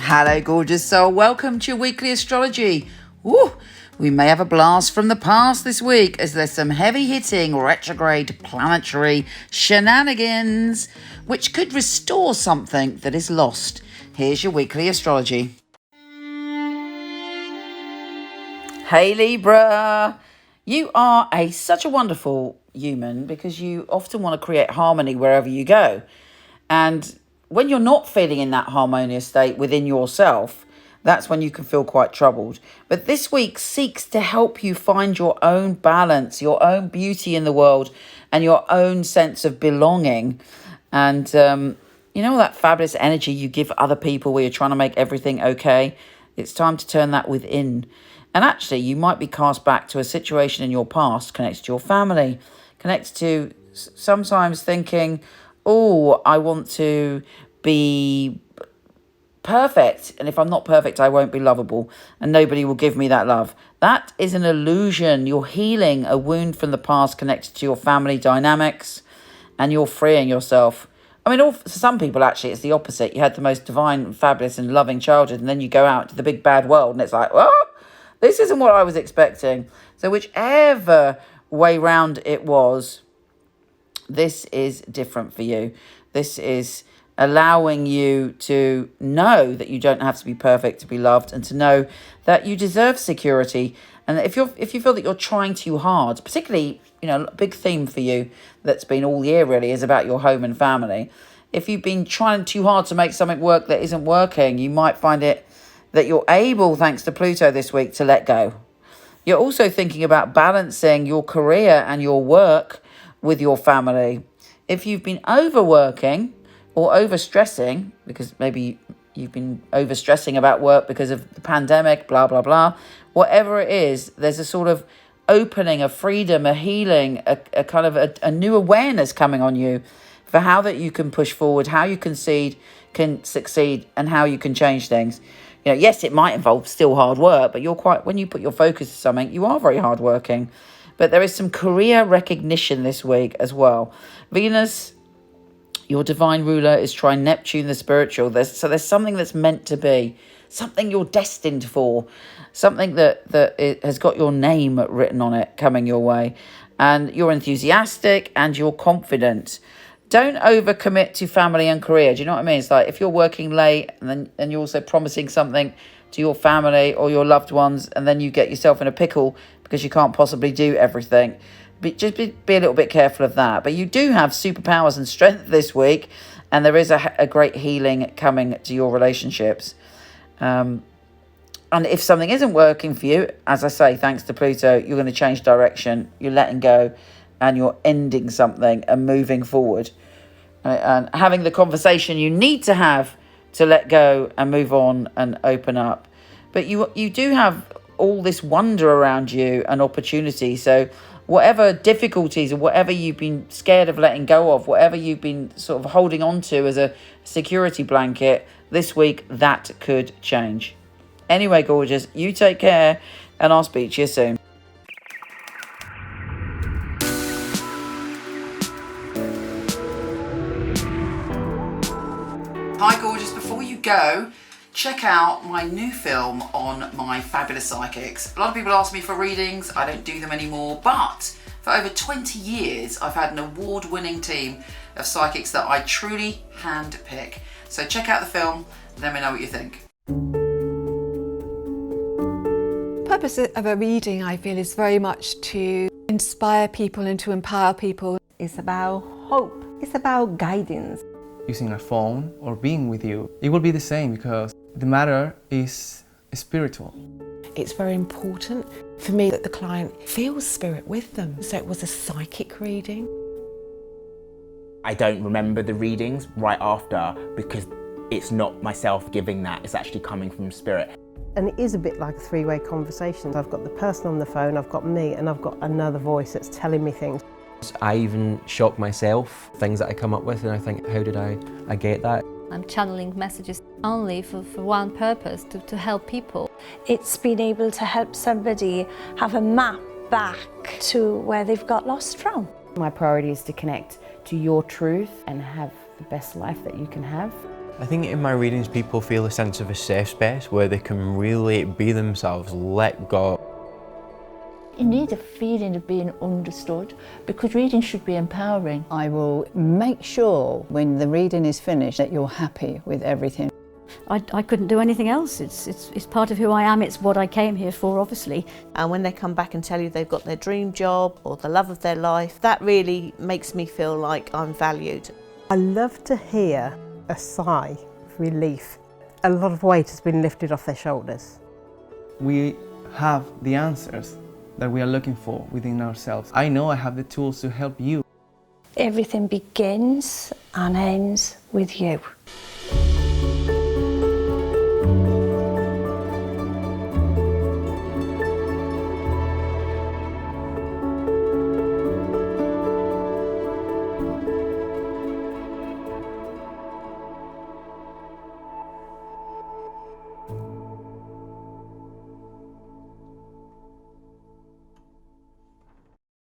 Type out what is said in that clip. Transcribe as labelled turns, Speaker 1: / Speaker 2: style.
Speaker 1: Hello, gorgeous soul. Welcome to your weekly astrology. Woo! We may have a blast from the past this week as there's some heavy-hitting retrograde planetary shenanigans which could restore something that is lost. Here's your weekly astrology. Hey, Libra. You are such a wonderful human because you often want to create harmony wherever you go. And when you're not feeling in that harmonious state within yourself, that's when you can feel quite troubled. But this week seeks to help you find your own balance, your own beauty in the world, and your own sense of belonging. And, you know, that fabulous energy you give other people where you're trying to make everything okay? It's time to turn that within. And actually, you might be cast back to a situation in your past connected to your family, connected to sometimes thinking, oh, I want to be perfect. And if I'm not perfect, I won't be lovable. And nobody will give me that love. That is an illusion. You're healing a wound from the past connected to your family dynamics. And you're freeing yourself. I mean, for some people, actually, it's the opposite. You had the most divine, fabulous and loving childhood. And then you go out to the big bad world. And it's like, oh, this isn't what I was expecting. So whichever way round it was, this is different for you. This is allowing you to know that you don't have to be perfect to be loved, and to know that you deserve security. And if you feel that you're trying too hard, particularly, you know, a big theme for you that's been all year really is about your home and family. If you've been trying too hard to make something work that isn't working, you might find it that you're able, thanks to Pluto this week, to let go. You're also thinking about balancing your career and your work with your family. If you've been overworking or overstressing, because maybe you've been overstressing about work because of the pandemic, blah, blah, blah, whatever it is, there's a sort of opening, a freedom, a healing, a kind of a new awareness coming on you for how that you can push forward, how you can succeed, and how you can change things. You know, yes, it might involve still hard work, but when you put your focus to something, you are very hardworking. But there is some career recognition this week as well. Venus, your divine ruler, is trine Neptune, the spiritual. So there's something that's meant to be, something you're destined for, something that it has got your name written on it coming your way. And you're enthusiastic and you're confident. Don't overcommit to family and career. Do you know what I mean? It's like if you're working late and you're also promising something to your family or your loved ones, and then you get yourself in a pickle because you can't possibly do everything. But just be a little bit careful of that. But you do have superpowers and strength this week, and there is a great healing coming to your relationships. And if something isn't working for you, as I say, thanks to Pluto, you're going to change direction. You're letting go and you're ending something and moving forward. And having the conversation you need to have to let go and move on and open up. But you do have all this wonder around you and opportunity. So whatever difficulties or whatever you've been scared of letting go of, whatever you've been sort of holding on to as a security blanket, this week that could change. Anyway, gorgeous, you take care and I'll speak to you soon. Hi, gorgeous. Before you go, check out my new film on my fabulous psychics. A lot of people ask me for readings. I don't do them anymore, but for over 20 years, I've had an award-winning team of psychics that I truly handpick. So check out the film. Let me know what you think.
Speaker 2: The purpose of a reading, I feel, is very much to inspire people and to empower people.
Speaker 3: It's about hope. It's about guidance.
Speaker 4: Using a phone or being with you, it will be the same because the matter is spiritual.
Speaker 5: It's very important for me that the client feels spirit with them. So it was a psychic reading.
Speaker 6: I don't remember the readings right after because it's not myself giving that, it's actually coming from spirit.
Speaker 3: And it is a bit like a three-way conversation. I've got the person on the phone, I've got me, and I've got another voice that's telling me things.
Speaker 7: I even shock myself, things that I come up with, and I think, how did I get that?
Speaker 8: I'm channeling messages only for one purpose, to help people.
Speaker 9: It's been able to help somebody have a map back to where they've got lost from.
Speaker 10: My priority is to connect to your truth and have the best life that you can have.
Speaker 7: I think in my readings people feel a sense of a safe space where they can really be themselves, let go.
Speaker 10: You need a feeling of being understood because reading should be empowering.
Speaker 11: I will make sure when the reading is finished that you're happy with everything.
Speaker 12: I couldn't do anything else. It's part of who I am. It's what I came here for, obviously.
Speaker 13: And when they come back and tell you they've got their dream job or the love of their life, that really makes me feel like I'm valued.
Speaker 3: I love to hear a sigh of relief. A lot of weight has been lifted off their shoulders.
Speaker 4: We have the answers that we are looking for within ourselves. I know I have the tools to help you.
Speaker 9: Everything begins and ends with you.